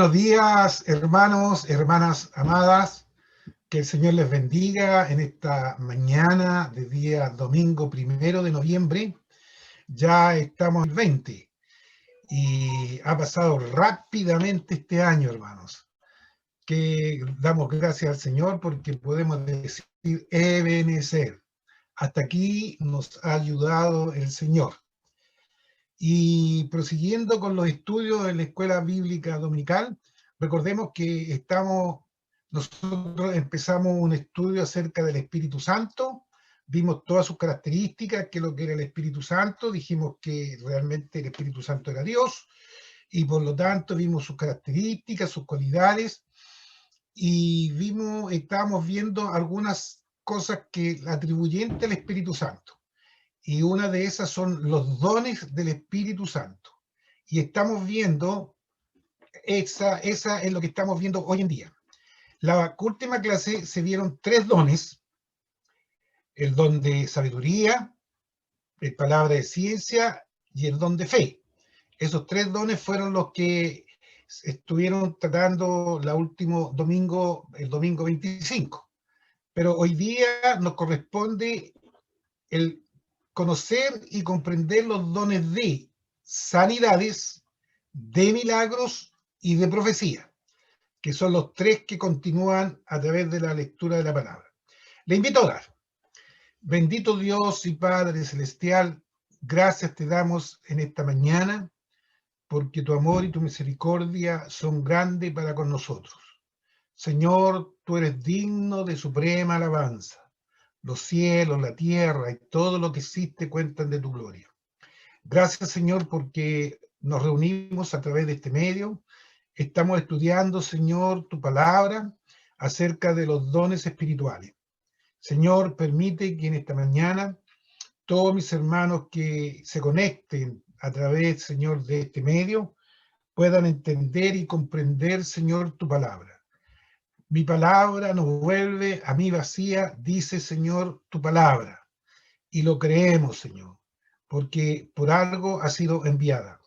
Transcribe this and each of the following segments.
Buenos días, hermanos, hermanas amadas. Que el Señor les bendiga en esta mañana de día domingo 1 de noviembre. Ya estamos en el 20 y ha pasado rápidamente este año, hermanos. Que damos gracias al Señor porque podemos decir Ebenezer. Hasta aquí nos ha ayudado el Señor. Y prosiguiendo con los estudios en la Escuela Bíblica Dominical, recordemos que nosotros empezamos un estudio acerca del Espíritu Santo, vimos todas sus características, qué es lo que era el Espíritu Santo, dijimos que realmente el Espíritu Santo era Dios, y por lo tanto vimos sus características, sus cualidades, y estábamos viendo algunas cosas que atribuyentes al Espíritu Santo. Y una de esas son los dones del Espíritu Santo. Y estamos viendo, esa es lo que estamos viendo hoy en día. La última clase se vieron 3 dones: el don de sabiduría, el palabra de ciencia y el don de fe. Esos 3 dones fueron los que estuvieron tratando el domingo 25. Pero hoy día nos corresponde el conocer y comprender los dones de sanidades, de milagros y de profecía, que son los 3 que continúan a través de la lectura de la palabra. Le invito a orar. Bendito Dios y Padre Celestial, gracias te damos en esta mañana, porque tu amor y tu misericordia son grandes para con nosotros. Señor, tú eres digno de suprema alabanza. Los cielos, la tierra y todo lo que existe cuentan de tu gloria. Gracias, Señor, porque nos reunimos a través de este medio. Estamos estudiando, Señor, tu palabra acerca de los dones espirituales. Señor, permite que en esta mañana todos mis hermanos que se conecten a través, Señor, de este medio puedan entender y comprender, Señor, tu palabra. Mi palabra no vuelve a mí vacía, dice, Señor, tu palabra. Y lo creemos, Señor, porque por algo ha sido enviada.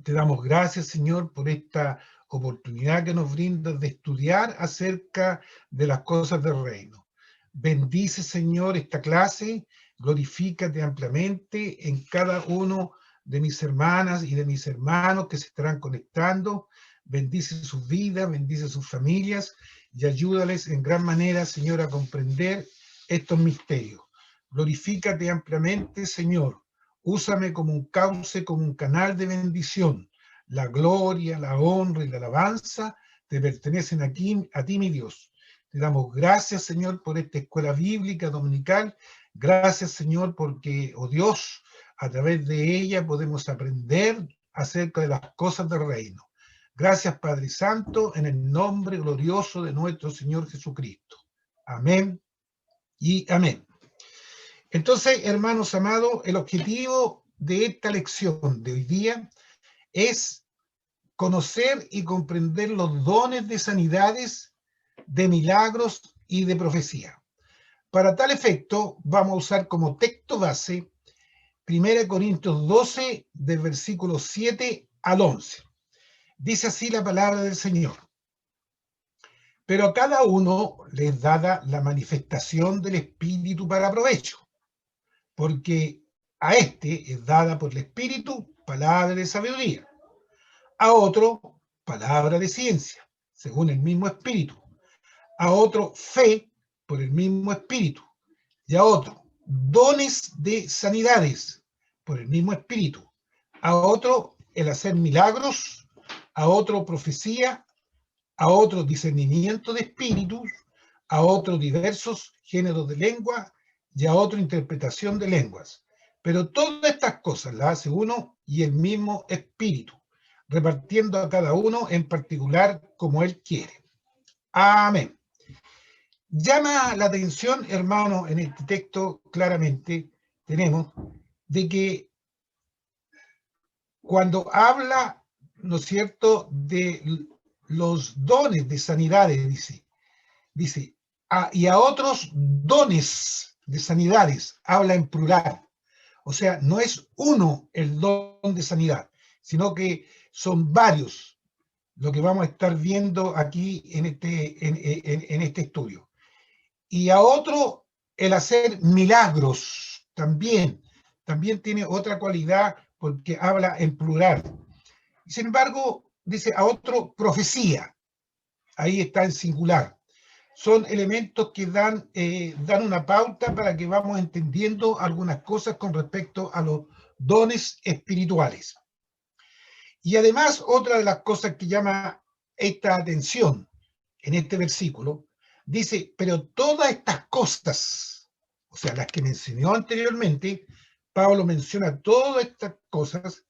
Te damos gracias, Señor, por esta oportunidad que nos brindas de estudiar acerca de las cosas del reino. Bendice, Señor, esta clase, glorifícate ampliamente en cada uno de mis hermanas y de mis hermanos que se estarán conectando. Bendice sus vidas, bendice sus familias y ayúdales en gran manera, Señor, a comprender estos misterios. Glorifícate ampliamente, Señor. Úsame como un cauce, como un canal de bendición. La gloria, la honra y la alabanza te pertenecen aquí, a ti, mi Dios. Te damos gracias, Señor, por esta escuela bíblica dominical. Gracias, Señor, porque, oh Dios, a través de ella podemos aprender acerca de las cosas del reino. Gracias, Padre Santo, en el nombre glorioso de nuestro Señor Jesucristo. Amén y amén. Entonces, hermanos amados, el objetivo de esta lección de hoy día es conocer y comprender los dones de sanidades, de milagros y de profecía. Para tal efecto, vamos a usar como texto base 1 Corintios 12, del versículo 7 al 11. Dice así la palabra del Señor. Pero a cada uno le es dada la manifestación del Espíritu para provecho, porque a este es dada por el Espíritu palabra de sabiduría, a otro palabra de ciencia, según el mismo Espíritu, a otro fe por el mismo Espíritu, y a otro dones de sanidades por el mismo Espíritu, a otro el hacer milagros, a otro profecía, a otro discernimiento de espíritus, a otro diversos géneros de lengua y a otro interpretación de lenguas. Pero todas estas cosas las hace uno y el mismo Espíritu, repartiendo a cada uno en particular como Él quiere. Amén. Llama la atención, hermano, en este texto claramente tenemos de que cuando habla, ¿no es cierto?, de los dones de sanidades, dice, y a otros dones de sanidades, habla en plural. O sea, no es uno el don de sanidad, sino que son varios lo que vamos a estar viendo aquí en este estudio. Y a otro, el hacer milagros también tiene otra cualidad porque habla en plural. Sin embargo, dice a otro profecía, ahí está en singular. Son elementos que dan una pauta para que vamos entendiendo algunas cosas con respecto a los dones espirituales. Y además, otra de las cosas que llama esta atención en este versículo, dice, pero todas estas cosas, o sea, las que mencionó anteriormente, Pablo menciona todas estas cosas,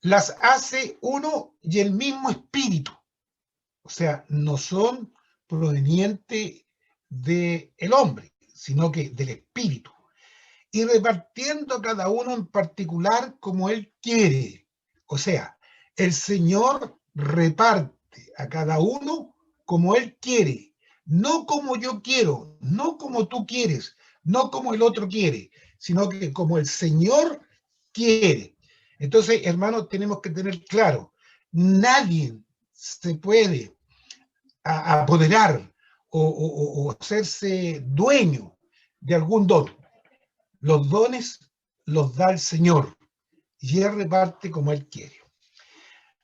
las hace uno y el mismo espíritu. O sea, no son provenientes del hombre, sino que del espíritu. Y repartiendo a cada uno en particular como él quiere. O sea, el Señor reparte a cada uno como él quiere, no como yo quiero, no como tú quieres, no como el otro quiere, sino que como el Señor quiere. Entonces, hermanos, tenemos que tener claro, nadie se puede apoderar o hacerse dueño de algún don. Los dones los da el Señor y Él reparte como Él quiere.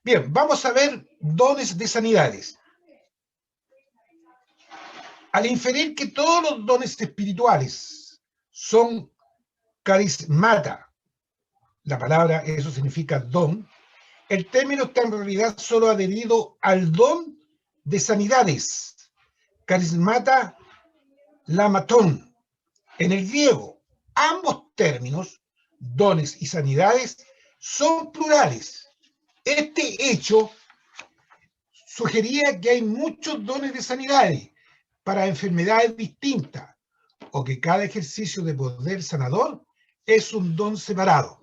Bien, vamos a ver dones de sanidades. Al inferir que todos los dones espirituales son carismata, la palabra eso significa don, el término está en realidad solo adherido al don de sanidades, carismata lamatón. En el griego, ambos términos, dones y sanidades, son plurales. Este hecho sugería que hay muchos dones de sanidades para enfermedades distintas, o que cada ejercicio de poder sanador es un don separado.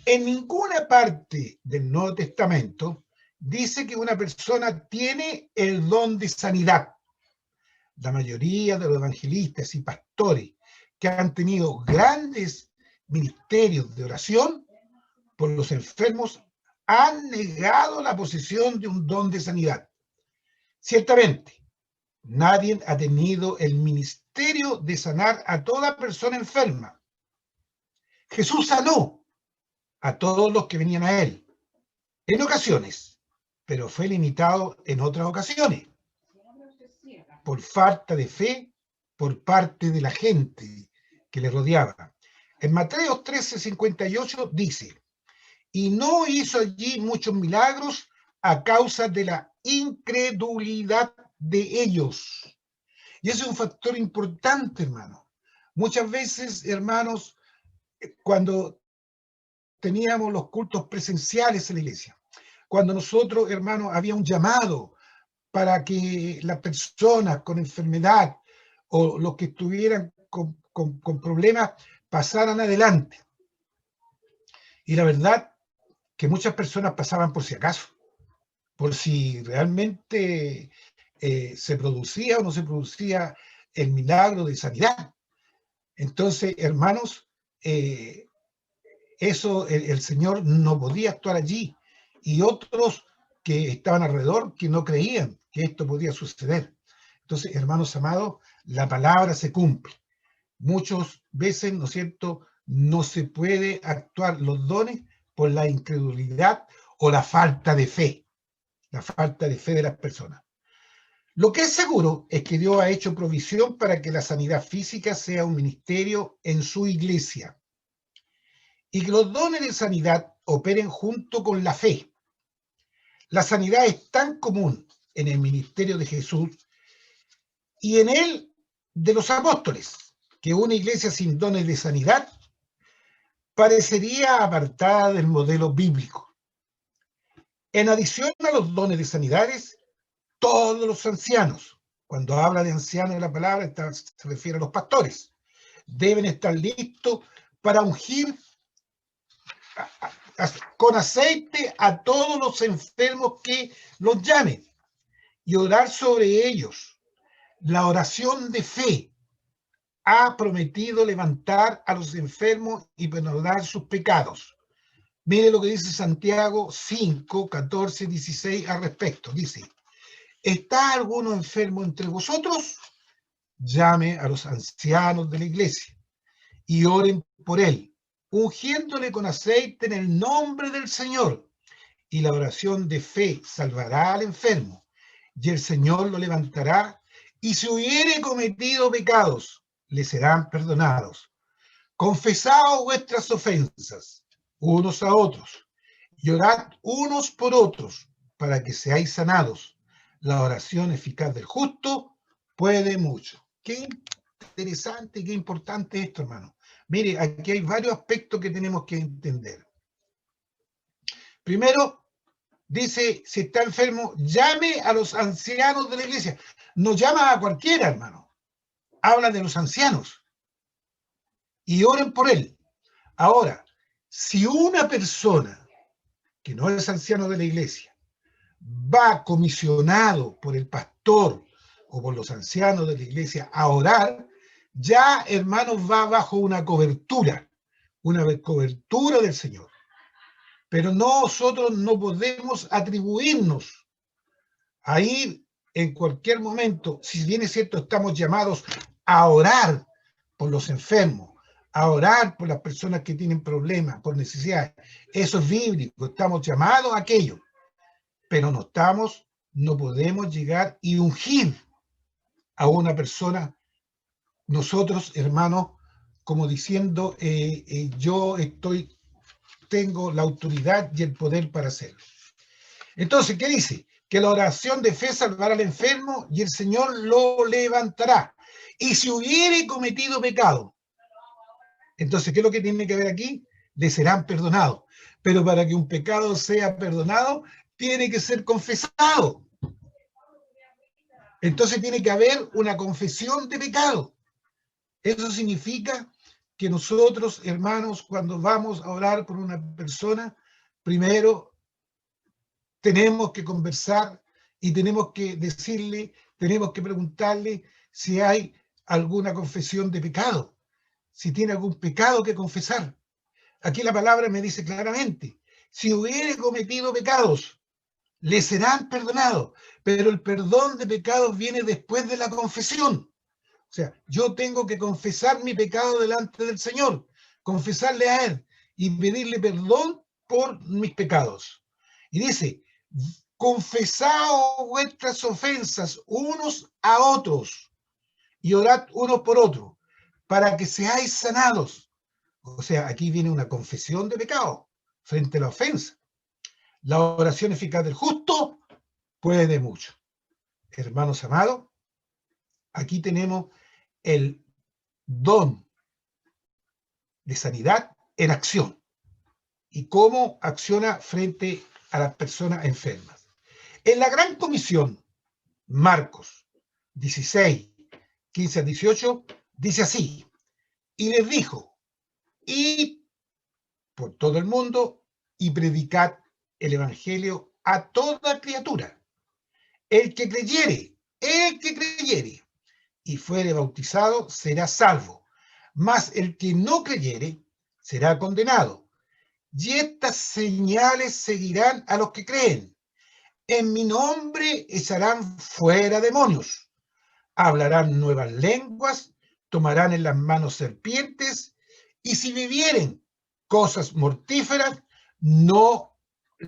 En ninguna parte del Nuevo Testamento dice que una persona tiene el don de sanidad. La mayoría de los evangelistas y pastores que han tenido grandes ministerios de oración por los enfermos han negado la posesión de un don de sanidad. Ciertamente, nadie ha tenido el ministerio de sanar a toda persona enferma. Jesús sanó a todos los que venían a él, en ocasiones, pero fue limitado en otras ocasiones, por falta de fe por parte de la gente que le rodeaba. En Mateo 13:58 dice, y no hizo allí muchos milagros a causa de la incredulidad de ellos. Y ese es un factor importante, hermano. Muchas veces, hermanos, cuando teníamos los cultos presenciales en la iglesia, cuando nosotros, hermanos, había un llamado para que las personas con enfermedad o los que estuvieran con problemas pasaran adelante. Y la verdad que muchas personas pasaban por si acaso, por si realmente se producía o no se producía el milagro de sanidad. Entonces, hermanos, eso el Señor no podía actuar allí. Y otros que estaban alrededor que no creían que esto podía suceder. Entonces, hermanos amados, la palabra se cumple. Muchas veces, ¿no es cierto?, no se puede actuar los dones por la incredulidad o la falta de fe de las personas. Lo que es seguro es que Dios ha hecho provisión para que la sanidad física sea un ministerio en su iglesia y que los dones de sanidad operen junto con la fe. La sanidad es tan común en el ministerio de Jesús y en el de los apóstoles, que una iglesia sin dones de sanidad parecería apartada del modelo bíblico. En adición a los dones de sanidades, todos los ancianos, cuando habla de ancianos en la palabra, se refiere a los pastores, deben estar listos para ungir con aceite a todos los enfermos que los llamen y orar sobre ellos. La oración de fe ha prometido levantar a los enfermos y perdonar sus pecados. Mire lo que dice Santiago 5, 14, 16 al respecto. Dice, ¿está alguno enfermo entre vosotros? Llame a los ancianos de la iglesia y oren por él, ungiéndole con aceite en el nombre del Señor. Y la oración de fe salvará al enfermo, y el Señor lo levantará, y si hubiere cometido pecados, le serán perdonados. Confesaos vuestras ofensas unos a otros, y orad unos por otros, para que seáis sanados. La oración eficaz del justo puede mucho. Qué interesante y qué importante esto, hermano. Mire, aquí hay varios aspectos que tenemos que entender. Primero, dice, si está enfermo, llame a los ancianos de la iglesia. No llama a cualquiera, hermano. Habla de los ancianos. Y oren por él. Ahora, si una persona que no es anciano de la iglesia va comisionado por el pastor o por los ancianos de la iglesia a orar, ya, hermanos, va bajo una cobertura del Señor. Pero nosotros no podemos atribuirnos a ir en cualquier momento, si bien es cierto, estamos llamados a orar por los enfermos, a orar por las personas que tienen problemas, por necesidades. Eso es bíblico, estamos llamados a aquello, pero no podemos llegar y ungir a una persona, nosotros, hermanos, como diciendo, yo tengo la autoridad y el poder para hacerlo. Entonces, ¿qué dice? Que la oración de fe salvará al enfermo y el Señor lo levantará. Y si hubiere cometido pecado, entonces, ¿qué es lo que tiene que ver aquí? Le serán perdonados. Pero para que un pecado sea perdonado, tiene que ser confesado. Entonces tiene que haber una confesión de pecado. Eso significa que nosotros, hermanos, cuando vamos a orar por una persona, primero tenemos que conversar y tenemos que decirle, tenemos que preguntarle si hay alguna confesión de pecado, si tiene algún pecado que confesar. Aquí la palabra me dice claramente, si hubiere cometido pecados, le serán perdonados, pero el perdón de pecados viene después de la confesión. O sea, yo tengo que confesar mi pecado delante del Señor, confesarle a Él y pedirle perdón por mis pecados. Y dice, confesaos vuestras ofensas unos a otros y orad unos por otros para que seáis sanados. O sea, aquí viene una confesión de pecado frente a la ofensa. La oración eficaz del justo puede mucho. Hermanos amados, aquí tenemos el don de sanidad en acción y cómo acciona frente a las personas enfermas. En la Gran Comisión, Marcos 16, 15 a 18, dice así, y les dijo, id por todo el mundo y predicad el evangelio a toda criatura. El que creyere y fuere bautizado será salvo, mas el que no creyere será condenado. Y estas señales seguirán a los que creen. En mi nombre echarán fuera demonios, hablarán nuevas lenguas, tomarán en las manos serpientes, y si vivieren cosas mortíferas, no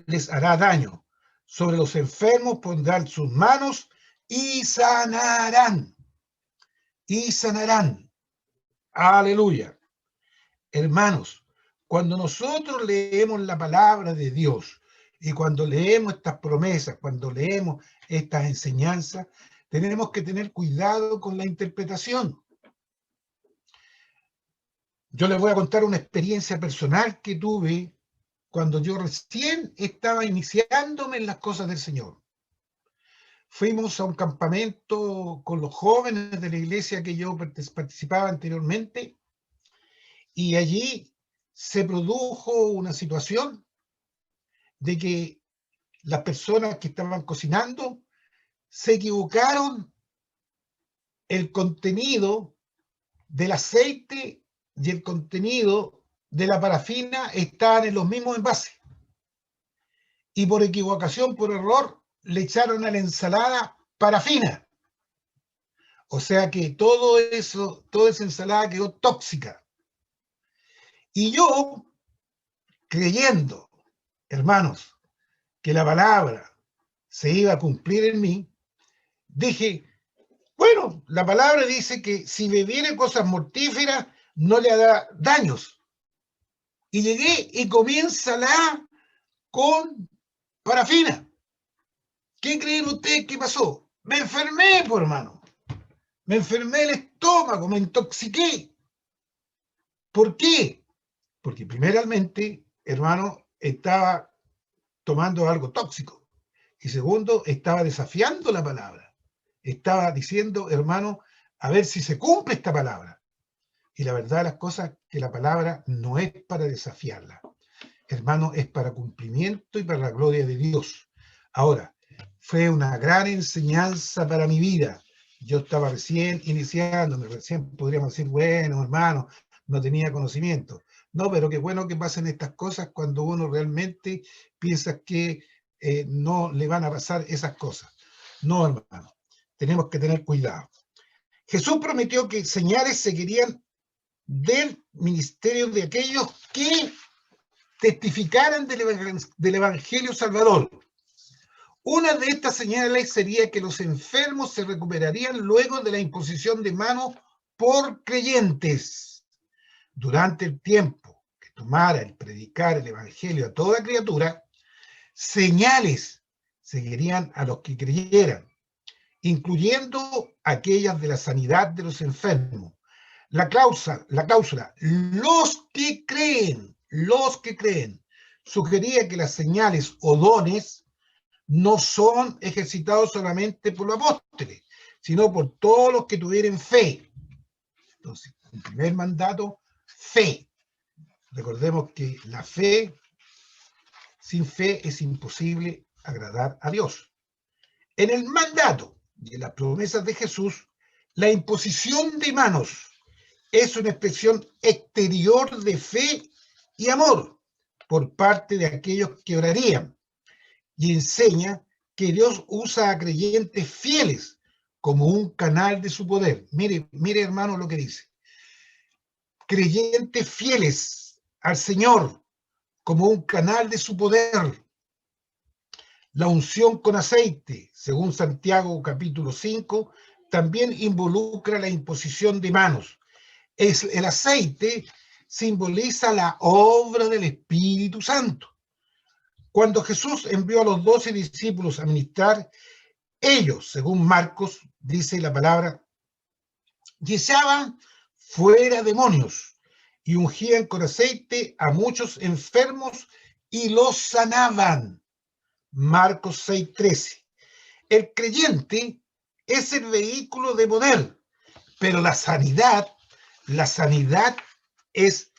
les hará daño. Sobre los enfermos pondrán sus manos y sanarán. Y sanarán. Aleluya. Hermanos, cuando nosotros leemos la palabra de Dios y cuando leemos estas promesas, cuando leemos estas enseñanzas, tenemos que tener cuidado con la interpretación. Yo les voy a contar una experiencia personal que tuve cuando yo recién estaba iniciándome en las cosas del Señor. Fuimos a un campamento con los jóvenes de la iglesia que yo participaba anteriormente y allí se produjo una situación de que las personas que estaban cocinando se equivocaron el contenido del aceite y el contenido de la parafina estaban en los mismos envases. Y por equivocación, por error, le echaron a la ensalada parafina. O sea que todo eso, toda esa ensalada quedó tóxica. Y yo, creyendo, hermanos, que la palabra se iba a cumplir en mí, dije, bueno, la palabra dice que si bebiere cosas mortíferas, no le hará daños. Y llegué y comí ensalada con parafina. ¿Qué creen ustedes que pasó? Me enfermé, por hermano. Me enfermé el estómago, me intoxiqué. ¿Por qué? Porque primeramente, hermano, estaba tomando algo tóxico. Y segundo, estaba desafiando la palabra. Estaba diciendo, hermano, a ver si se cumple esta palabra. Y la verdad de las cosas que la palabra no es para desafiarla. Hermano, es para cumplimiento y para la gloria de Dios. Ahora, fue una gran enseñanza para mi vida. Yo estaba recién iniciándome, recién podríamos decir, bueno, hermano, no tenía conocimiento. No, pero qué bueno que pasen estas cosas cuando uno realmente piensa que no le van a pasar esas cosas. No, hermano, tenemos que tener cuidado. Jesús prometió que señales seguirían del ministerio de aquellos que testificaran del Evangelio Salvador. Una de estas señales sería que los enfermos se recuperarían luego de la imposición de manos por creyentes. Durante el tiempo que tomara el predicar el Evangelio a toda criatura, señales seguirían a los que creyeran, incluyendo aquellas de la sanidad de los enfermos. La cláusula, los que creen, sugería que las señales o dones no son ejercitados solamente por los apóstoles, sino por todos los que tuvieran fe. Entonces, el primer mandato, fe. Recordemos que la fe, sin fe es imposible agradar a Dios. En el mandato y en las promesas de Jesús, la imposición de manos es una expresión exterior de fe y amor por parte de aquellos que orarían, y enseña que Dios usa a creyentes fieles como un canal de su poder. Mire, hermano, lo que dice. Creyentes fieles al Señor como un canal de su poder. La unción con aceite, según Santiago capítulo 5, también involucra la imposición de manos. El aceite simboliza la obra del Espíritu Santo. Cuando Jesús envió a los 12 discípulos a ministrar, ellos, según Marcos, dice la palabra, echaban fuera demonios y ungían con aceite a muchos enfermos y los sanaban. Marcos 6:13. El creyente es el vehículo de poder, pero la sanidad es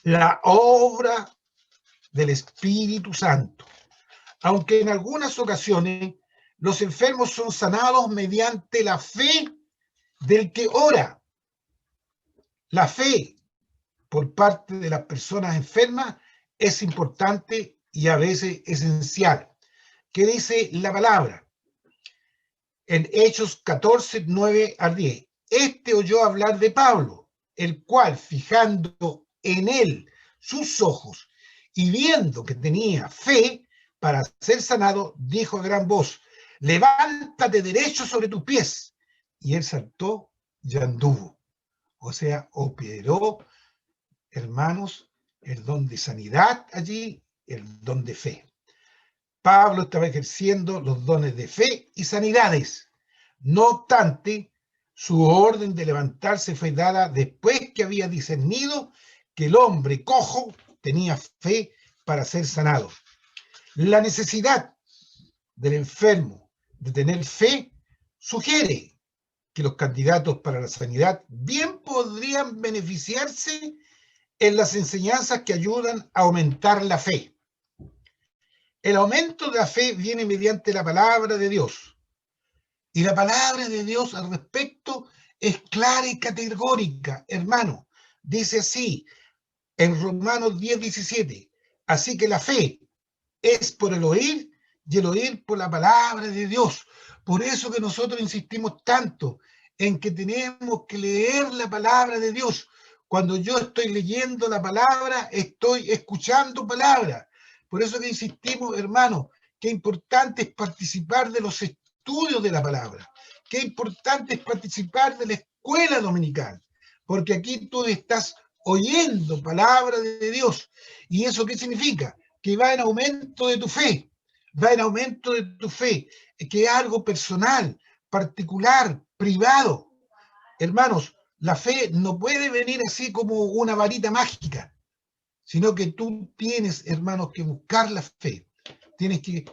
la obra del Espíritu Santo. Aunque en algunas ocasiones los enfermos son sanados mediante la fe del que ora. La fe por parte de las personas enfermas es importante y a veces esencial. ¿Qué dice la palabra? En Hechos 14, 9 al 10. Este oyó hablar de Pablo, el cual, fijando en él sus ojos y viendo que tenía fe para ser sanado, dijo a gran voz, levántate derecho sobre tus pies. Y él saltó y anduvo. O sea, operó, hermanos, el don de sanidad allí, el don de fe. Pablo estaba ejerciendo los dones de fe y sanidades. No obstante, su orden de levantarse fue dada después que había discernido que el hombre cojo tenía fe para ser sanado. La necesidad del enfermo de tener fe sugiere que los candidatos para la sanidad bien podrían beneficiarse en las enseñanzas que ayudan a aumentar la fe. El aumento de la fe viene mediante la palabra de Dios. Y la palabra de Dios al respecto es clara y categórica, hermano. Dice así, en Romanos 10:17. Así que la fe es por el oír y el oír por la palabra de Dios. Por eso que nosotros insistimos tanto en que tenemos que leer la palabra de Dios. Cuando yo estoy leyendo la palabra, estoy escuchando palabra. Por eso que insistimos, hermanos, qué importante es participar de los estudios de la palabra. Qué importante es participar de la escuela dominical. Porque aquí tú estás oyendo palabra de Dios. ¿Y eso qué significa? Que va en aumento de tu fe, va en aumento de tu fe, que es algo personal, particular, privado. Hermanos, la fe no puede venir así como una varita mágica, sino que tú tienes, hermanos, que buscar la fe, tienes que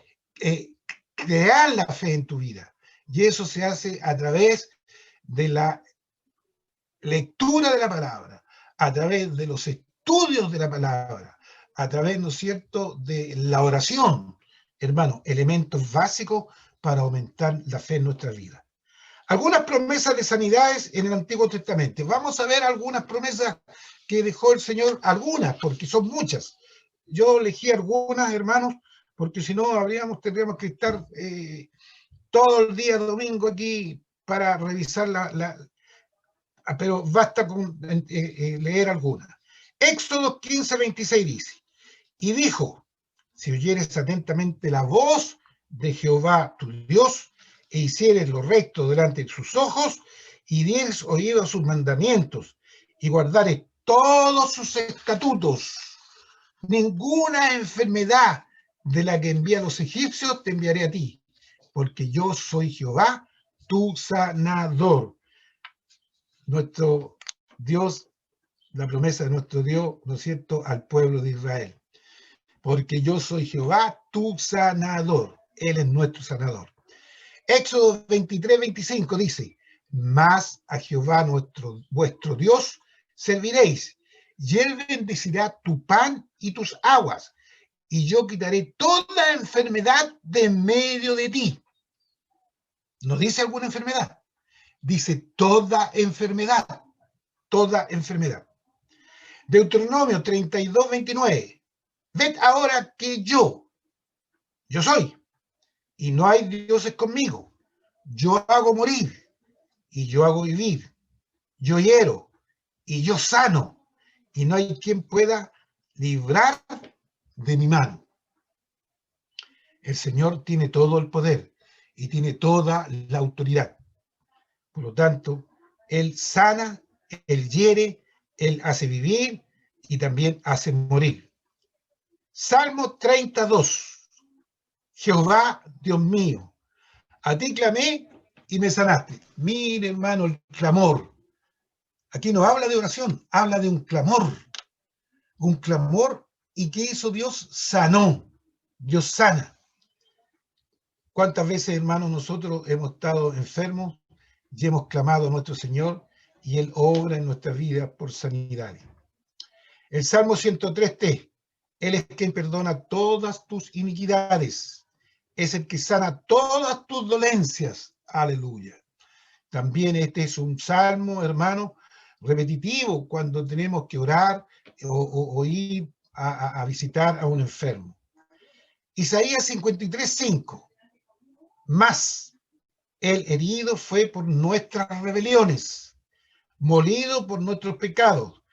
crear la fe en tu vida. Y eso se hace a través de la lectura de la palabra, a través de los estudios de la palabra, a través, ¿no es cierto?, de la oración, hermano, elementos básicos para aumentar la fe en nuestra vida. Algunas promesas de sanidades en el Antiguo Testamento. Vamos a ver algunas promesas que dejó el Señor, algunas, porque son muchas. Yo elegí algunas, hermanos, porque si no tendríamos que estar todo el día domingo aquí para revisar pero basta con leer algunas. Éxodo 15:26 dice, y dijo, si oyeres atentamente la voz de Jehová tu Dios, e hicieres lo recto delante de sus ojos, y dieres oído a sus mandamientos, y guardares todos sus estatutos, ninguna enfermedad de la que envía a los egipcios te enviaré a ti, porque yo soy Jehová, tu sanador. Nuestro Dios, la promesa de nuestro Dios, ¿no es cierto?, al pueblo de Israel. Porque yo soy Jehová, tu sanador. Él es nuestro sanador. Éxodo 23:25 dice, mas a Jehová vuestro Dios serviréis, y él bendecirá tu pan y tus aguas, y yo quitaré toda enfermedad de en medio de ti. No dice alguna enfermedad, dice toda enfermedad, toda enfermedad. Deuteronomio 32:29. Ved ahora que yo soy, y no hay dioses conmigo. Yo hago morir, y yo hago vivir. Yo hiero, y yo sano, y no hay quien pueda librar de mi mano. El Señor tiene todo el poder y tiene toda la autoridad. Por lo tanto, Él sana, Él hiere, Él hace vivir y también hace morir. Salmo 32. Jehová, Dios mío, a ti clamé y me sanaste. Mire, hermano, el clamor. Aquí no habla de oración, habla de un clamor. Un clamor, ¿y qué hizo Dios? Sanó. Dios sana. ¿Cuántas veces, hermanos, nosotros hemos estado enfermos y hemos clamado a nuestro Señor y Él obra en nuestras vidas por sanidades? El Salmo 103:3. Él es quien perdona todas tus iniquidades. Es el que sana todas tus dolencias. Aleluya. También este es un salmo, hermano, repetitivo cuando tenemos que orar o ir a visitar a un enfermo. Isaías 53:5. Mas el herido fue por nuestras rebeliones, molido por nuestros pecados.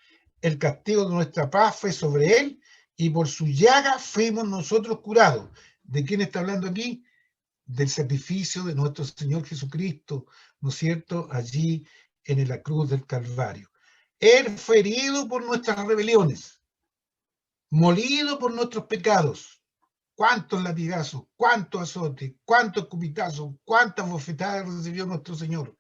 El castigo de nuestra paz fue sobre él, y por su llaga fuimos nosotros curados. ¿De quién está hablando aquí? Del sacrificio de nuestro Señor Jesucristo, ¿no es cierto?, allí en la cruz del Calvario. Él fue herido por nuestras rebeliones, molido por nuestros pecados. ¿Cuántos latigazos, cuántos azotes, cuántos escupitazos, cuántas bofetadas recibió nuestro Señor?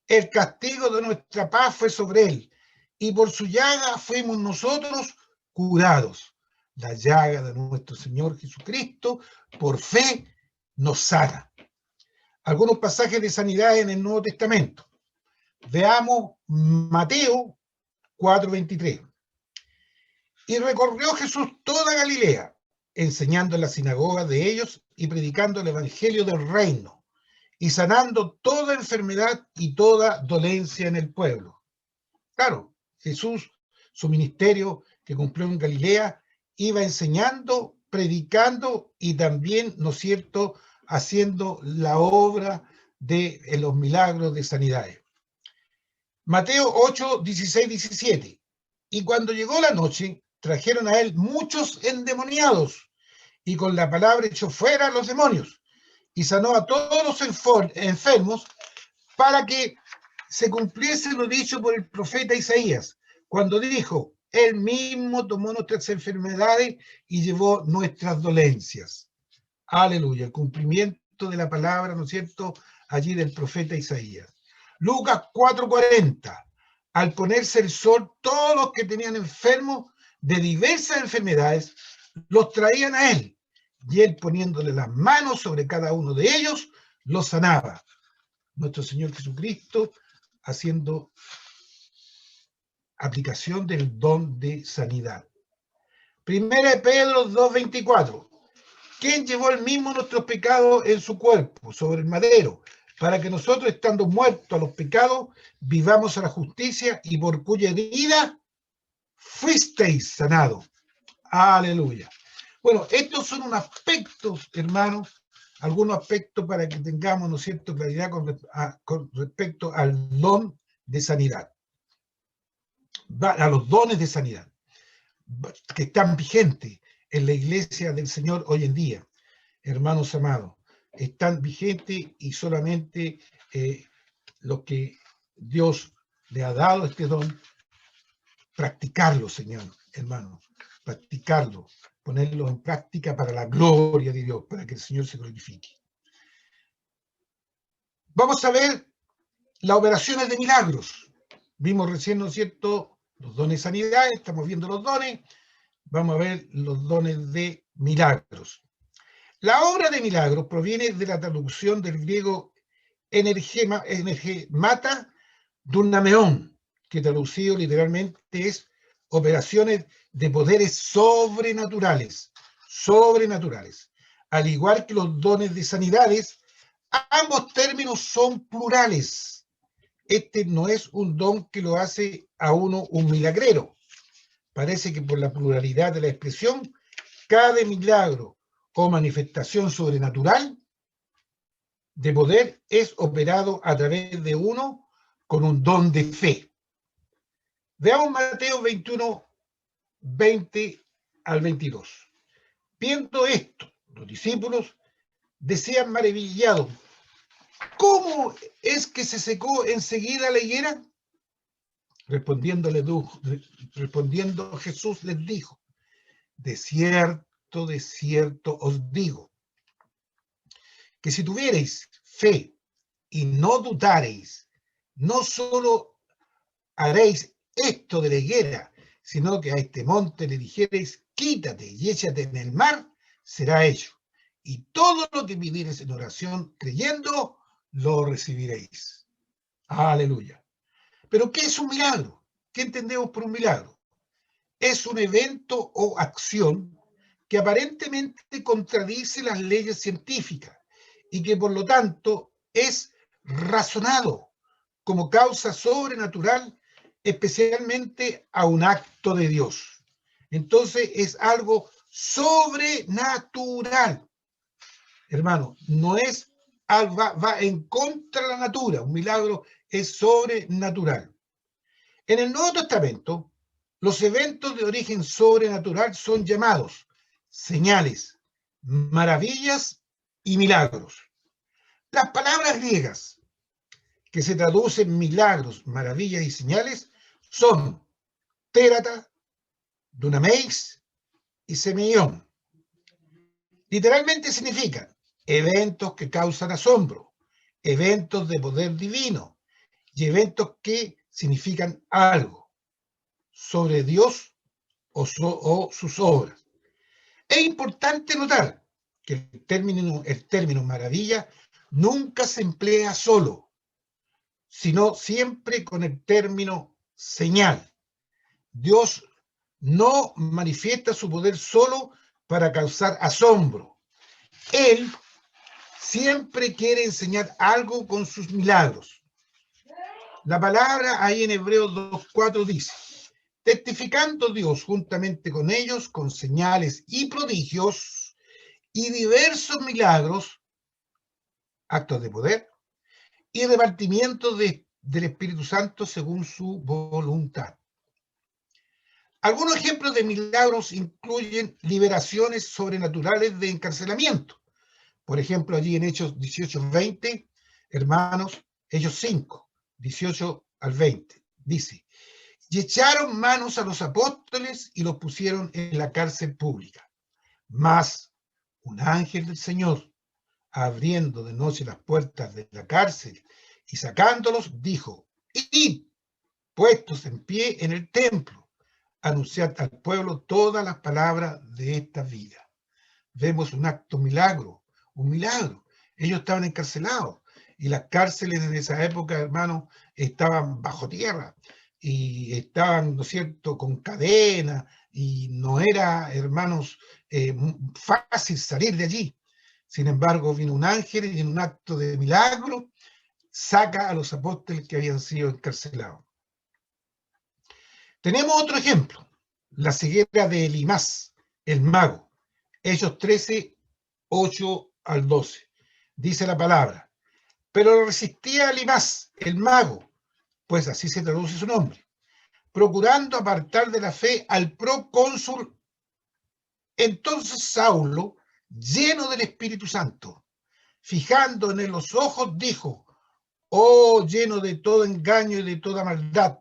El castigo de nuestra paz fue sobre él, y por su llaga fuimos nosotros curados. La llaga de nuestro Señor Jesucristo, por fe, nos sana. Algunos pasajes de sanidad en el Nuevo Testamento. Veamos Mateo 4:23. Y recorrió Jesús toda Galilea, enseñando en las sinagogas de ellos y predicando el evangelio del reino, y sanando toda enfermedad y toda dolencia en el pueblo. Claro, Jesús, su ministerio que cumplió en Galilea, iba enseñando, predicando y también, ¿no es cierto?, haciendo la obra de los milagros de sanidades. Mateo 8, 16, 17. Y cuando llegó la noche, trajeron a él muchos endemoniados, y con la palabra echó fuera a los demonios, y sanó a todos los enfermos, para que se cumpliese lo dicho por el profeta Isaías, cuando dijo: él mismo tomó nuestras enfermedades y llevó nuestras dolencias. Aleluya, el cumplimiento de la palabra, ¿no es cierto?, allí del profeta Isaías. Lucas 4:40. Al ponerse el sol, todos los que tenían enfermos de diversas enfermedades los traían a él, y él, poniéndole las manos sobre cada uno de ellos, los sanaba. Nuestro Señor Jesucristo haciendo aplicación del don de sanidad. Primera de Pedro 2:24. ¿Quién llevó él mismo nuestros pecados en su cuerpo sobre el madero, para que nosotros, estando muertos a los pecados, vivamos a la justicia, y por cuya herida fuisteis sanados? Aleluya. Bueno, estos son unos aspectos, hermanos, algunos aspectos para que tengamos, ¿no es cierto?, claridad con respecto al don de sanidad, a los dones de sanidad que están vigentes en la iglesia del Señor hoy en día. Hermanos amados, están vigentes, y solamente lo que Dios le ha dado este don, practicarlo, Señor, hermanos, practicarlo, ponerlo en práctica para la gloria de Dios, para que el Señor se glorifique. Vamos a ver las operaciones de milagros. Vimos recién, ¿no es cierto?, los dones de sanidad, estamos viendo los dones. Vamos a ver los dones de milagros. La obra de milagros proviene de la traducción del griego energemata dunameón, que traducido literalmente es operaciones de poderes sobrenaturales. Al igual que los dones de sanidades, ambos términos son plurales. Este no es un don que lo hace a uno un milagrero. Parece que por la pluralidad de la expresión, cada milagro o manifestación sobrenatural de poder es operado a través de uno con un don de fe. Veamos Mateo 21, 20 al 22. Viendo esto, los discípulos decían maravillados: ¿cómo es que se secó enseguida la higuera? Respondiendo Jesús les dijo: de cierto os digo, que si tuviereis fe y no dudareis, no solo haréis esto de la higuera, sino que a este monte le dijereis: quítate y échate en el mar, será hecho. Y todo lo que pidiereis en oración, creyendo, lo recibiréis. Aleluya. Pero ¿qué es un milagro? ¿Qué entendemos por un milagro? Es un evento o acción que aparentemente contradice las leyes científicas y que por lo tanto es razonado como causa sobrenatural, especialmente a un acto de Dios. Entonces es algo sobrenatural. Hermano, no es algo, va en contra de la natura. Un milagro es sobrenatural. En el Nuevo Testamento, los eventos de origen sobrenatural son llamados señales, maravillas y milagros. Las palabras griegas que se traducen milagros, maravillas y señales son térata, dunameis y semeión. Literalmente significan eventos que causan asombro, eventos de poder divino y eventos que significan algo sobre Dios o sus obras. Es importante notar que el término maravilla nunca se emplea solo, sino siempre con el término señal. Dios no manifiesta su poder solo para causar asombro. Él siempre quiere enseñar algo con sus milagros. La palabra ahí en Hebreos 2:4 dice: testificando Dios juntamente con ellos con señales y prodigios y diversos milagros, actos de poder y repartimiento del Espíritu Santo según su voluntad. Algunos ejemplos de milagros incluyen liberaciones sobrenaturales de encarcelamiento. Por ejemplo, allí en Hechos 18-20, hermanos, Hechos 5, 18 al 20, dice: y echaron manos a los apóstoles y los pusieron en la cárcel pública. Mas un ángel del Señor, abriendo de noche las puertas de la cárcel y sacándolos, dijo: id, puestos en pie en el templo, anunciad al pueblo todas las palabras de esta vida. Vemos un acto milagro, un milagro. Ellos estaban encarcelados y las cárceles en esa época, hermanos, estaban bajo tierra y estaban, ¿no es cierto?, con cadenas, y no era, hermanos, fácil salir de allí. Sin embargo, vino un ángel y en un acto de milagro saca a los apóstoles que habían sido encarcelados. Tenemos otro ejemplo, la ceguera de Elimás, el mago. Hechos 13, 8 al 12. Dice la palabra: pero resistía a Elimás, el mago, pues así se traduce su nombre, procurando apartar de la fe al procónsul. Entonces Saulo, lleno del Espíritu Santo, fijando en él los ojos, dijo: oh, lleno de todo engaño y de toda maldad,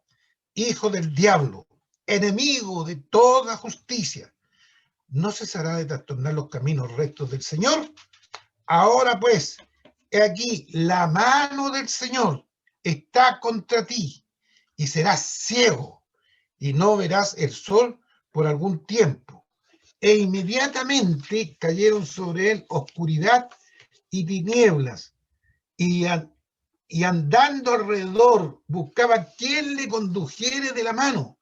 hijo del diablo, enemigo de toda justicia, ¿no cesará de trastornar los caminos rectos del Señor? Ahora pues, he aquí, la mano del Señor está contra ti, y serás ciego, y no verás el sol por algún tiempo. E inmediatamente cayeron sobre él oscuridad y tinieblas, y andando alrededor buscaba quién le condujere de la mano.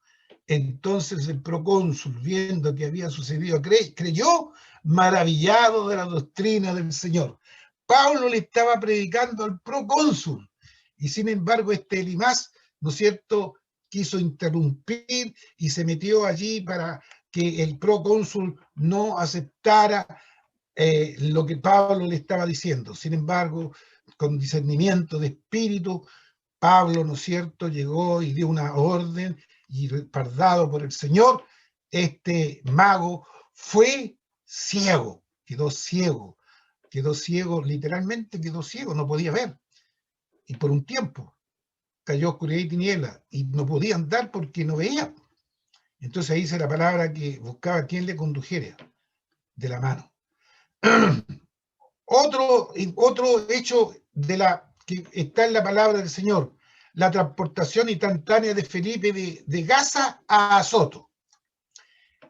Entonces el procónsul, viendo que había sucedido, creyó, maravillado de la doctrina del Señor. Pablo le estaba predicando al procónsul, y sin embargo este Elimás, ¿no es cierto?, quiso interrumpir y se metió allí para que el procónsul no aceptara lo que Pablo le estaba diciendo. Sin embargo, con discernimiento de espíritu, Pablo, ¿no es cierto?, llegó y dio una orden, y respaldado por el Señor, este mago fue ciego, quedó ciego, literalmente quedó ciego, no podía ver. Y por un tiempo cayó oscuridad y tiniebla, y no podía andar porque no veía. Entonces ahí dice la palabra que buscaba quien le condujera de la mano. Otro hecho que está en la palabra del Señor: la transportación instantánea de Felipe de Gaza a Azoto.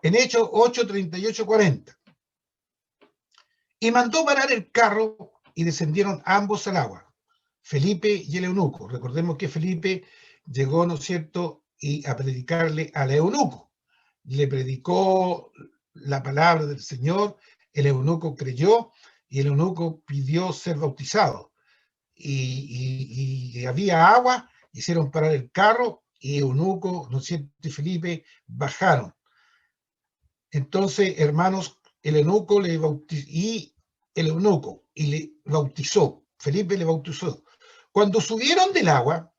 En Hechos 8, 38, 40. Y mandó parar el carro y descendieron ambos al agua, Felipe y el eunuco. Recordemos que Felipe llegó, ¿no es cierto?, y a predicarle al eunuco. Le predicó la palabra del Señor, el eunuco creyó, y el eunuco pidió ser bautizado. Y había agua, hicieron parar el carro, y eunuco, ¿no es cierto?, y Felipe bajaron. Entonces, hermanos, el eunuco le bautizó, Felipe le bautizó. Cuando subieron del agua,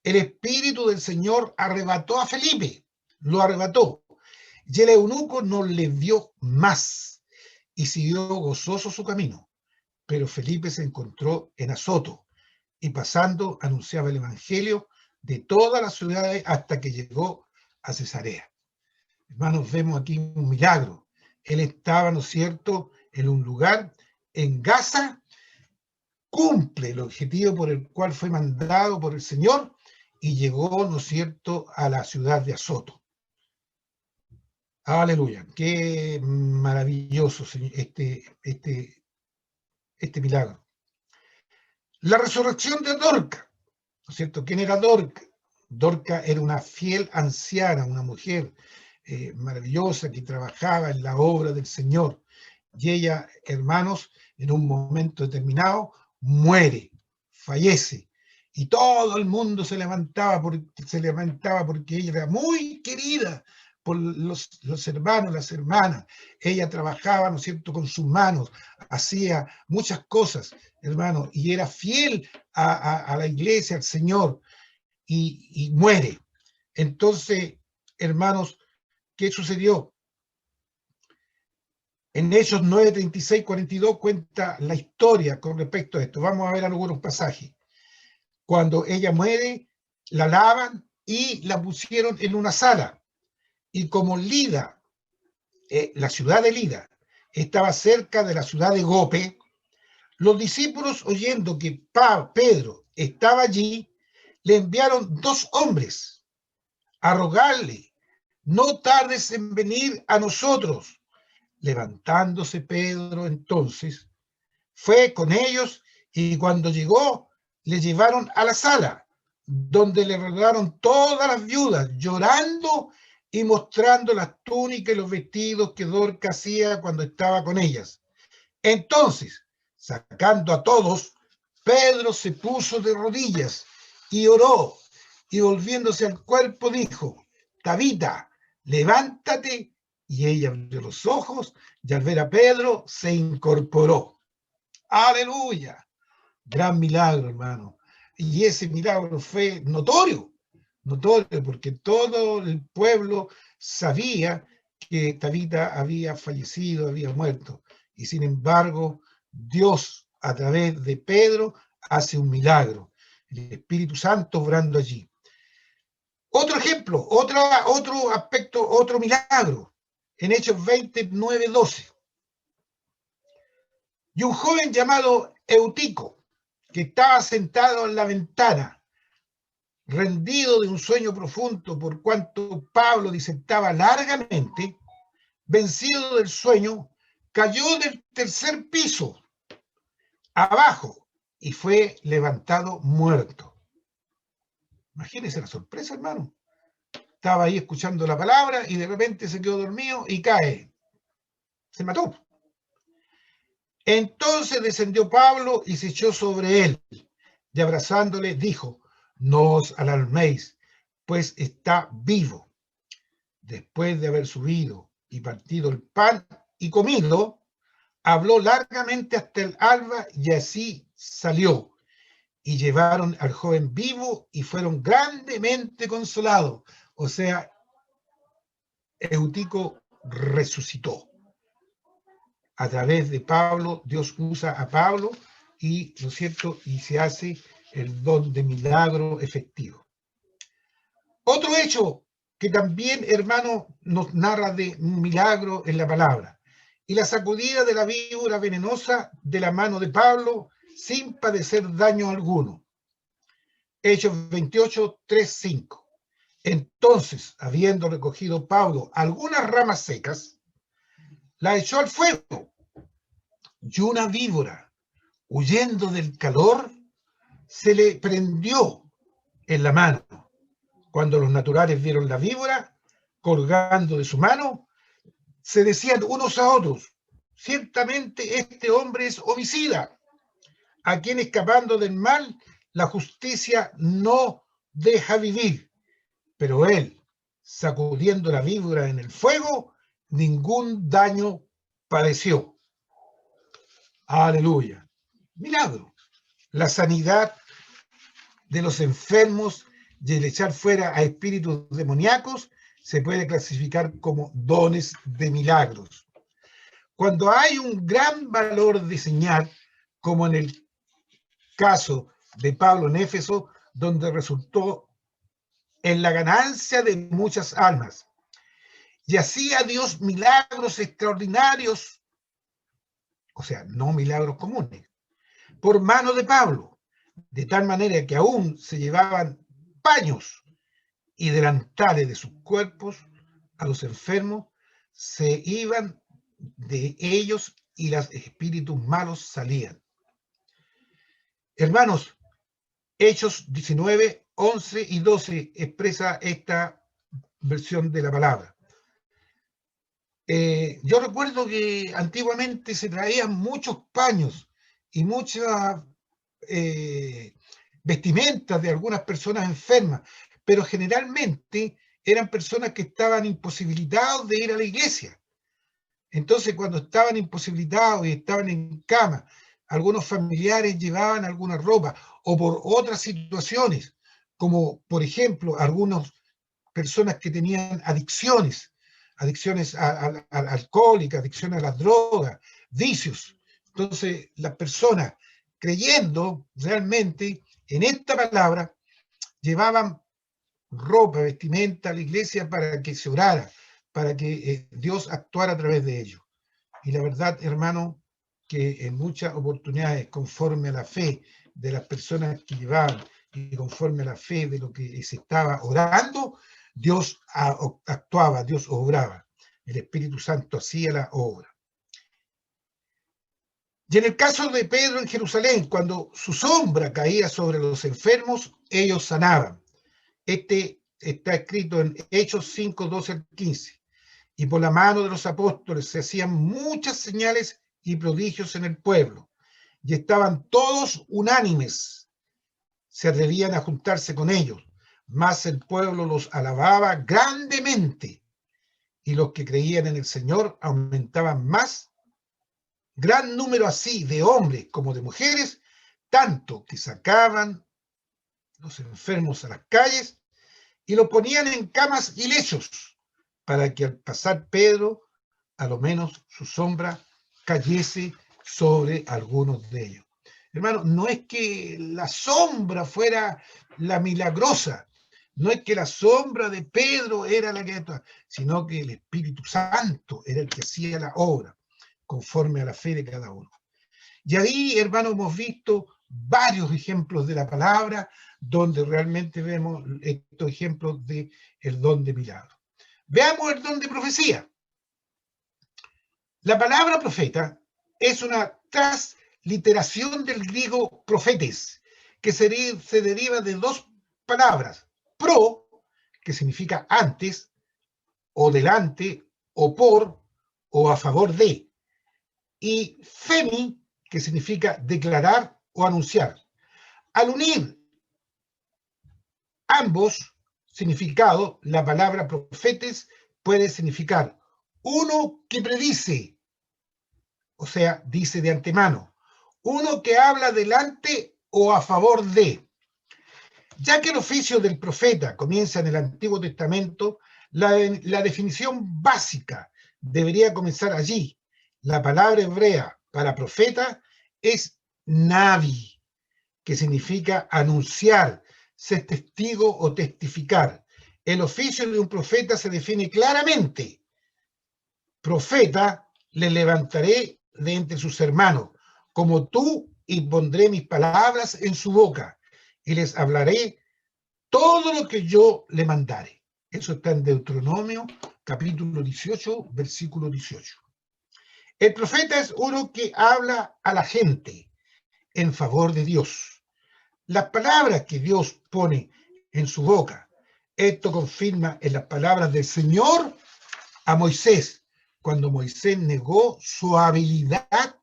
el Espíritu del Señor arrebató a Felipe, lo arrebató, y el eunuco no le vio más, y siguió gozoso su camino. Pero Felipe se encontró en Azoto, y pasando anunciaba el evangelio de todas las ciudades hasta que llegó a Cesarea. Hermanos, vemos aquí un milagro. Él estaba, ¿no es cierto?, en un lugar, en Gaza, cumple el objetivo por el cual fue mandado por el Señor, y llegó, ¿no es cierto?, a la ciudad de Azoto. Aleluya, qué maravilloso este milagro. La resurrección de Dorca, ¿no es cierto? ¿Quién era Dorca? Dorca era una fiel anciana, una mujer maravillosa que trabajaba en la obra del Señor. Y ella, hermanos, en un momento determinado, muere, fallece. y todo el mundo se levantaba porque ella era muy querida por los hermanos, las hermanas. Ella trabajaba, ¿no es cierto?, con sus manos, hacía muchas cosas, hermano, y era fiel a la iglesia, al Señor, y muere. Entonces, hermanos, ¿qué sucedió? En Hechos 9, 36, 42 cuenta la historia con respecto a esto. Vamos a ver algunos pasajes. Cuando ella muere, la lavan y la pusieron en una sala. Y como Lida, la ciudad de Lida, estaba cerca de la ciudad de Jope, los discípulos, oyendo que Pedro estaba allí, le enviaron 2 hombres a rogarle: no tardes en venir a nosotros. Levantándose Pedro entonces, fue con ellos, y cuando llegó, le llevaron a la sala, donde le rodearon todas las viudas, llorando y mostrando las túnicas y los vestidos que Dorcas hacía cuando estaba con ellas. Entonces, sacando a todos, Pedro se puso de rodillas y oró, y volviéndose al cuerpo dijo: Tabita, levántate. Y ella abrió los ojos, y al ver a Pedro se incorporó. ¡Aleluya! Gran milagro, hermano. Y ese milagro fue notorio, porque todo el pueblo sabía que Tabita había fallecido, había muerto. Y sin embargo, Dios, a través de Pedro, hace un milagro. El Espíritu Santo obrando allí. Otro ejemplo, otro aspecto, otro milagro. En Hechos 29, 12. Y un joven llamado Eutico, que estaba sentado en la ventana, rendido de un sueño profundo, por cuanto Pablo disertaba largamente, vencido del sueño, cayó del 3er piso abajo y fue levantado muerto. Imagínense la sorpresa, hermano. Estaba ahí escuchando la palabra y de repente se quedó dormido y cae. Se mató. Entonces descendió Pablo y se echó sobre él, y abrazándole dijo: no os alarméis, pues está vivo. Después de haber subido y partido el pan y comido, habló largamente hasta el alba, y así salió. Y llevaron al joven vivo y fueron grandemente consolados. O sea, Eutico resucitó. A través de Pablo, Dios usa a Pablo y, ¿no es cierto?, y se hace el don de milagro efectivo. Otro hecho que también, hermano, nos narra de un milagro en la palabra: y la sacudida de la víbora venenosa de la mano de Pablo sin padecer daño alguno. Hechos 28, 3, 5. Entonces, habiendo recogido Pablo algunas ramas secas, la echó al fuego, y una víbora, huyendo del calor, se le prendió en la mano. Cuando los naturales vieron la víbora colgando de su mano, se decían unos a otros: ciertamente este hombre es homicida, a quien, escapando del mal, la justicia no deja vivir. Pero él, sacudiendo la víbora en el fuego, ningún daño padeció. Aleluya. Milagro. La sanidad de los enfermos y el echar fuera a espíritus demoníacos se puede clasificar como dones de milagros. Cuando hay un gran valor de señal, como en el caso de Pablo en Éfeso, donde resultó en la ganancia de muchas almas, y hacía Dios milagros extraordinarios, o sea, no milagros comunes, por mano de Pablo, de tal manera que aún se llevaban paños y delantales de sus cuerpos a los enfermos, se iban de ellos y los espíritus malos salían. Hermanos, Hechos 19, 11 y 12 expresa esta versión de la palabra. Yo recuerdo que antiguamente se traían muchos paños y muchas vestimentas de algunas personas enfermas, pero generalmente eran personas que estaban imposibilitados de ir a la iglesia. Entonces, cuando estaban imposibilitados y estaban en cama, algunos familiares llevaban alguna ropa, o por otras situaciones, como por ejemplo, algunas personas que tenían adicciones al alcohólicas, adicciones a las drogas, vicios. Entonces, las personas, creyendo realmente en esta palabra, llevaban ropa, vestimenta a la iglesia para que se orara, para que Dios actuara a través de ellos. Y la verdad, hermano, que en muchas oportunidades, conforme a la fe de las personas que llevaban y conforme a la fe de lo que se estaba orando, Dios actuaba, Dios obraba. El Espíritu Santo hacía la obra. Y en el caso de Pedro en Jerusalén, cuando su sombra caía sobre los enfermos, ellos sanaban. Este está escrito en Hechos 5, 12 al 15. Y por la mano de los apóstoles se hacían muchas señales y prodigios en el pueblo. Y estaban todos unánimes. Se atrevían a juntarse con ellos. Mas el pueblo los alababa grandemente. Y los que creían en el Señor aumentaban más. Gran número así de hombres como de mujeres, tanto que sacaban los enfermos a las calles y los ponían en camas y lechos, para que al pasar Pedro, a lo menos su sombra cayese sobre algunos de ellos. Hermano, no es que la sombra fuera la milagrosa, no es que la sombra de Pedro era la que actuaba, sino que el Espíritu Santo era el que hacía la obra, conforme a la fe de cada uno. Y ahí, hermano, hemos visto varios ejemplos de la palabra, donde realmente vemos estos ejemplos del don de milagro. Veamos el don de profecía. La palabra profeta es una transliteración del griego profetes, que se deriva de dos palabras, pro, que significa antes, o delante, o por, o a favor de, y femi, que significa declarar o anunciar. Al unir ambos significados, la palabra profetes puede significar uno que predice, o sea, dice de antemano, uno que habla delante o a favor de. Ya que el oficio del profeta comienza en el Antiguo Testamento, la definición básica debería comenzar allí. La palabra hebrea para profeta es navi, que significa anunciar, ser testigo o testificar. El oficio de un profeta se define claramente. Profeta, le levantaré de entre sus hermanos, como tú, y pondré mis palabras en su boca, y les hablaré todo lo que yo le mandare. Eso está en Deuteronomio, capítulo 18, versículo 18. El profeta es uno que habla a la gente en favor de Dios. Las palabras que Dios pone en su boca, esto confirma en las palabras del Señor a Moisés, cuando Moisés negó su habilidad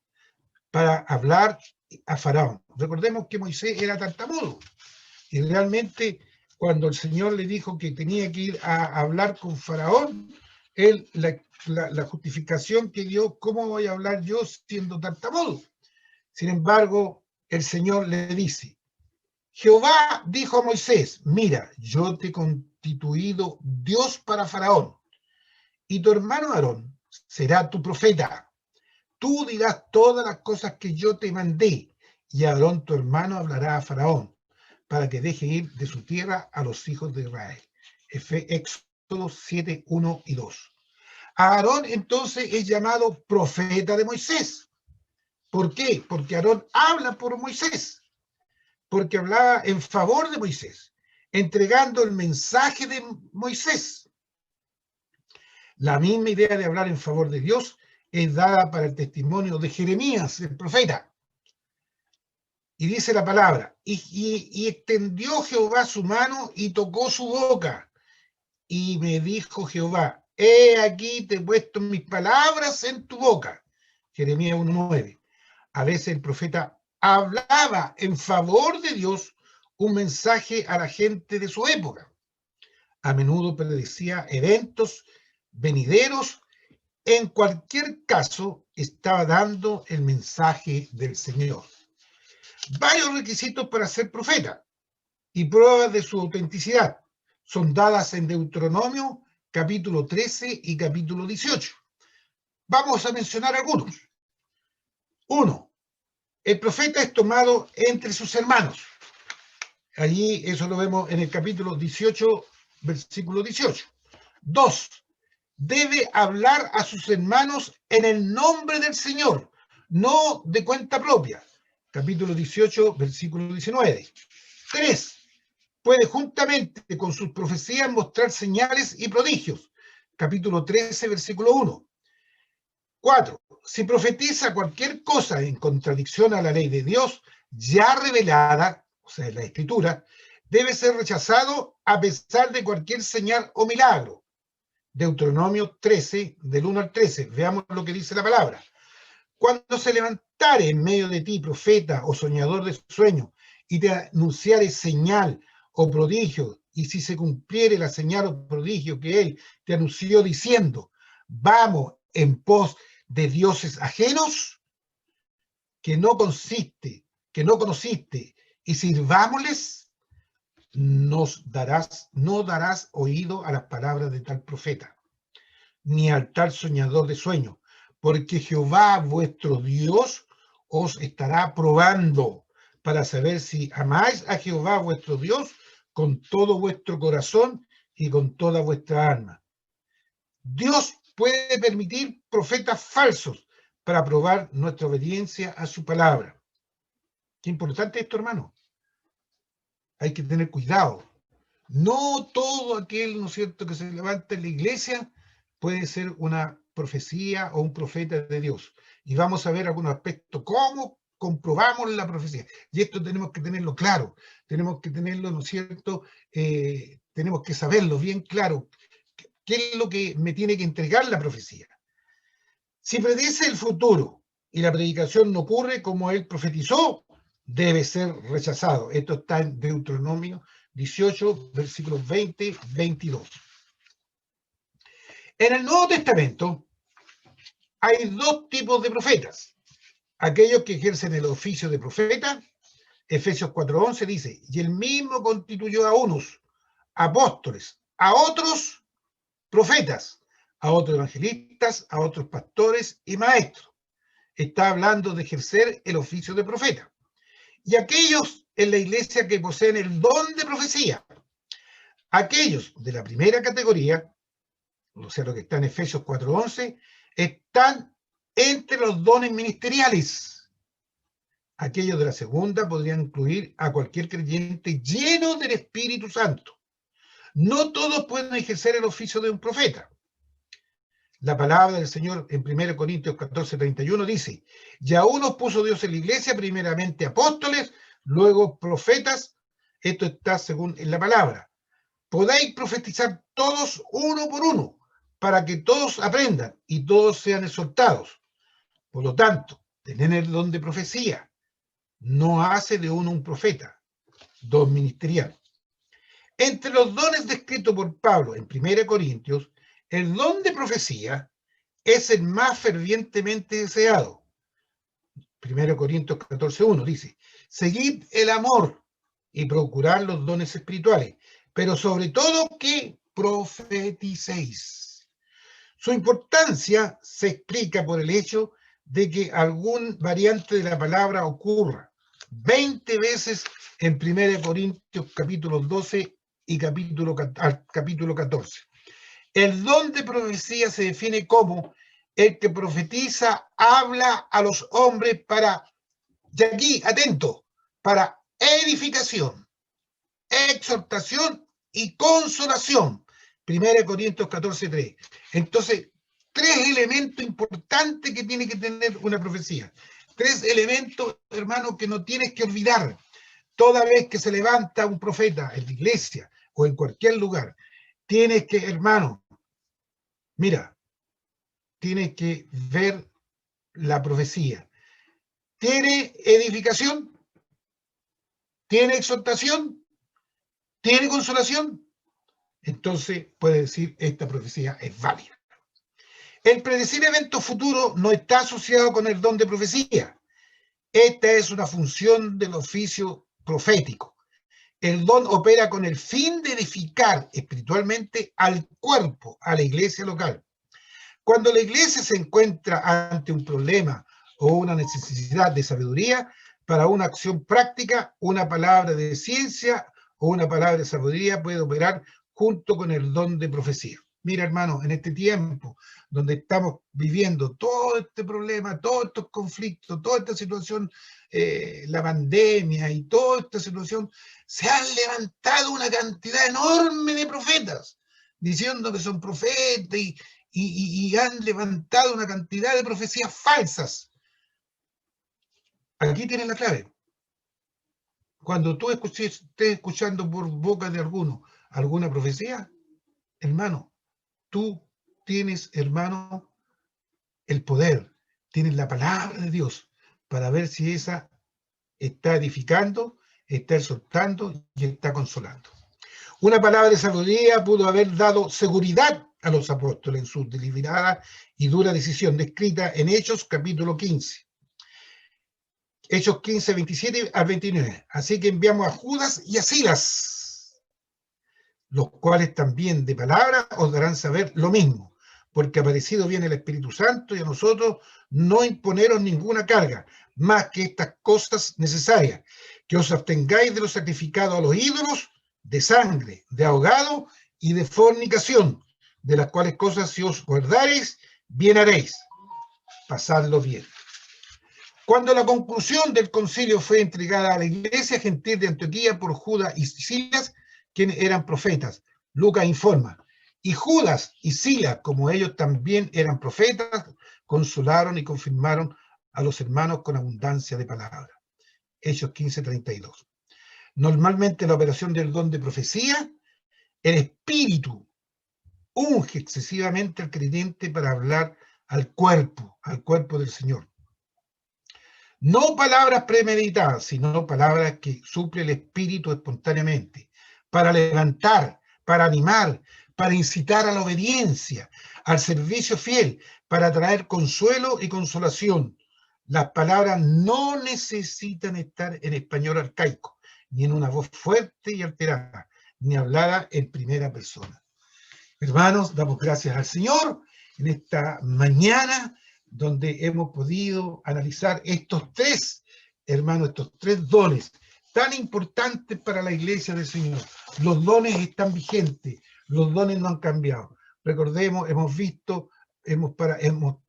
para hablar a Faraón. Recordemos que Moisés era tartamudo, y realmente cuando el Señor le dijo que tenía que ir a hablar con Faraón, él, la justificación que dio, ¿cómo voy a hablar yo siendo tartamudo? Sin embargo, el Señor le dice, Jehová dijo a Moisés, mira, yo te he constituido Dios para Faraón, y tu hermano Aarón será tu profeta. Tú dirás todas las cosas que yo te mandé, y Aarón tu hermano hablará a Faraón, para que deje ir de su tierra a los hijos de Israel. Éxodo 7, 1 y 2. Aarón entonces es llamado profeta de Moisés. ¿Por qué? Porque Aarón habla por Moisés, porque hablaba en favor de Moisés, entregando el mensaje de Moisés. La misma idea de hablar en favor de Dios es dada para el testimonio de Jeremías, el profeta. Y dice la palabra, y extendió Jehová su mano y tocó su boca. Y me dijo Jehová, he aquí te he puesto mis palabras en tu boca. Jeremías 1:9. A veces el profeta hablaba en favor de Dios un mensaje a la gente de su época. A menudo predecía eventos venideros. En cualquier caso, estaba dando el mensaje del Señor. Varios requisitos para ser profeta y pruebas de su autenticidad son dadas en Deuteronomio, capítulo 13 y capítulo 18. Vamos a mencionar algunos. 1. El profeta es tomado entre sus hermanos. Allí eso lo vemos en el capítulo 18, versículo 18. 2. Debe hablar a sus hermanos en el nombre del Señor, no de cuenta propia. Capítulo 18, versículo 19. 3. Puede juntamente con sus profecías mostrar señales y prodigios. Capítulo 13, versículo 1. 4. Si profetiza cualquier cosa en contradicción a la ley de Dios ya revelada, o sea, en la Escritura, debe ser rechazado a pesar de cualquier señal o milagro. Deuteronomio 13, del 1 al 13. Veamos lo que dice la palabra. Cuando se levantare en medio de ti profeta o soñador de sueños y te anunciare señal o prodigio, y si se cumpliere la señal o prodigio que él te anunció diciendo, vamos en pos de dioses ajenos, que no conociste, y sirvámosles, no darás oído a las palabras de tal profeta, ni al tal soñador de sueños, porque Jehová vuestro Dios os estará probando para saber si amáis a Jehová vuestro Dios con todo vuestro corazón y con toda vuestra alma. Dios puede permitir profetas falsos para probar nuestra obediencia a su palabra. Qué importante esto, hermano. Hay que tener cuidado. No todo aquel, ¿no es cierto?, que se levanta en la iglesia puede ser una profecía o un profeta de Dios. Y vamos a ver algunos aspectos, cómo comprobamos la profecía. Y esto tenemos que tenerlo claro, tenemos que tenerlo, ¿no es cierto?, tenemos que saberlo bien claro. ¿Qué es lo que me tiene que entregar la profecía? Si predice el futuro y la predicación no ocurre como él profetizó, debe ser rechazado. Esto está en Deuteronomio 18, versículos 20, 22. En el Nuevo Testamento hay dos tipos de profetas. Aquellos que ejercen el oficio de profeta, Efesios 4:11 dice, y él mismo constituyó a unos apóstoles, a otros profetas, a otros evangelistas, a otros pastores y maestros. Está hablando de ejercer el oficio de profeta. Y aquellos en la iglesia que poseen el don de profecía, aquellos de la primera categoría, o sea, lo que está en Efesios 4:11, están entre los dones ministeriales. Aquellos de la segunda podrían incluir a cualquier creyente lleno del Espíritu Santo. No todos pueden ejercer el oficio de un profeta. La palabra del Señor en 1 Corintios 14:31 dice, y a unos puso Dios en la iglesia, primeramente apóstoles, luego profetas. Esto está según en la palabra. Podáis profetizar todos uno por uno, para que todos aprendan y todos sean exhortados. Por lo tanto, tener el don de profecía no hace de uno un profeta, don ministerial. Entre los dones descritos por Pablo en 1 Corintios, el don de profecía es el más fervientemente deseado. 1 Corintios 14:1 dice, seguid el amor y procurad los dones espirituales, pero sobre todo que profeticéis. Su importancia se explica por el hecho de que algún variante de la palabra ocurra 20 veces en 1 Corintios capítulo 12 y capítulo 14. El don de profecía se define como el que profetiza habla a los hombres para, y aquí, atento, para edificación, exhortación y consolación. 1 Corintios 14:3. Entonces, tres elementos importantes que tiene que tener una profecía. Tres elementos, hermano, que no tienes que olvidar. Toda vez que se levanta un profeta en la iglesia o en cualquier lugar, tienes que, hermano, mira, tienes que ver la profecía. ¿Tiene edificación? ¿Tiene exhortación? ¿Tiene consolación? Entonces puede decir, esta profecía es válida. El predecir eventos futuros no está asociado con el don de profecía. Esta es una función del oficio profético. El don opera con el fin de edificar espiritualmente al cuerpo, a la iglesia local. Cuando la iglesia se encuentra ante un problema o una necesidad de sabiduría para una acción práctica, una palabra de ciencia o una palabra de sabiduría puede operar junto con el don de profecía. Mira, hermanos, en este tiempo donde estamos viviendo todo este problema, todos estos conflictos, toda esta situación, la pandemia y toda esta situación, se han levantado una cantidad enorme de profetas, diciendo que son profetas y han levantado una cantidad de profecías falsas. Aquí tienes la clave. Cuando tú estés escuchando por boca de alguno alguna profecía, hermano, tú tienes, hermano, el poder, tienes la palabra de Dios para ver si esa está edificando, está exhortando y está consolando. Una palabra de sabiduría pudo haber dado seguridad a los apóstoles en su deliberada y dura decisión descrita en Hechos capítulo 15. Hechos 15, 27 al 29. Así que enviamos a Judas y a Silas, los cuales también de palabra os darán saber lo mismo, porque aparecido viene el Espíritu Santo y a nosotros no imponeros ninguna carga, más que estas cosas necesarias, que os abstengáis de lo sacrificado a los ídolos, de sangre, de ahogado y de fornicación, de las cuales cosas si os guardareis, bien haréis. Pasadlo bien. Cuando la conclusión del concilio fue entregada a la iglesia gentil de Antioquía por Judas y Silas, quienes eran profetas, Lucas informa, y Judas y Silas, como ellos también eran profetas, consolaron y confirmaron a los hermanos con abundancia de palabra. Hechos 15:32. Normalmente la operación del don de profecía, el Espíritu unge excesivamente al creyente para hablar al cuerpo del Señor. No palabras premeditadas, sino palabras que suple el Espíritu espontáneamente, para levantar, para animar, para incitar a la obediencia, al servicio fiel, para traer consuelo y consolación. Las palabras no necesitan estar en español arcaico, ni en una voz fuerte y alterada, ni hablada en primera persona. Hermanos, damos gracias al Señor en esta mañana donde hemos podido analizar estos tres, hermanos, estos tres dones tan importantes para la iglesia del Señor. Los dones están vigentes, los dones no han cambiado. Recordemos, hemos visto,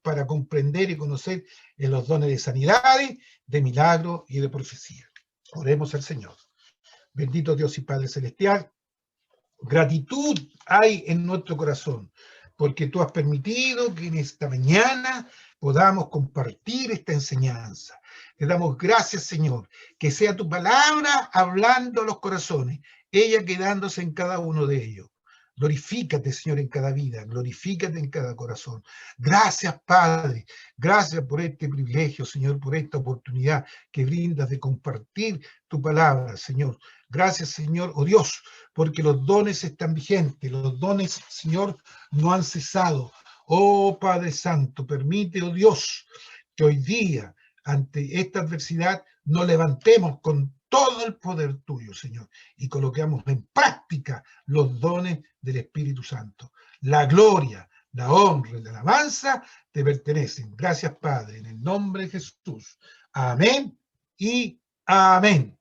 para comprender y conocer los dones de sanidades, de milagros y de profecía. Oremos al Señor. Bendito Dios y Padre Celestial, gratitud hay en nuestro corazón, porque tú has permitido que en esta mañana podamos compartir esta enseñanza. Te damos gracias, Señor, que sea tu palabra hablando a los corazones, ella quedándose en cada uno de ellos. Glorifícate, Señor, en cada vida, glorifícate en cada corazón. Gracias, Padre, gracias por este privilegio, Señor, por esta oportunidad que brindas de compartir tu palabra, Señor. Gracias, Señor, oh Dios, porque los dones están vigentes, los dones, Señor, no han cesado. Oh Padre Santo, permite, oh Dios, que hoy día, ante esta adversidad, nos levantemos con todo el poder tuyo, Señor, y coloquemos en práctica los dones del Espíritu Santo. La gloria, la honra y la alabanza te pertenecen. Gracias, Padre, en el nombre de Jesús. Amén y amén.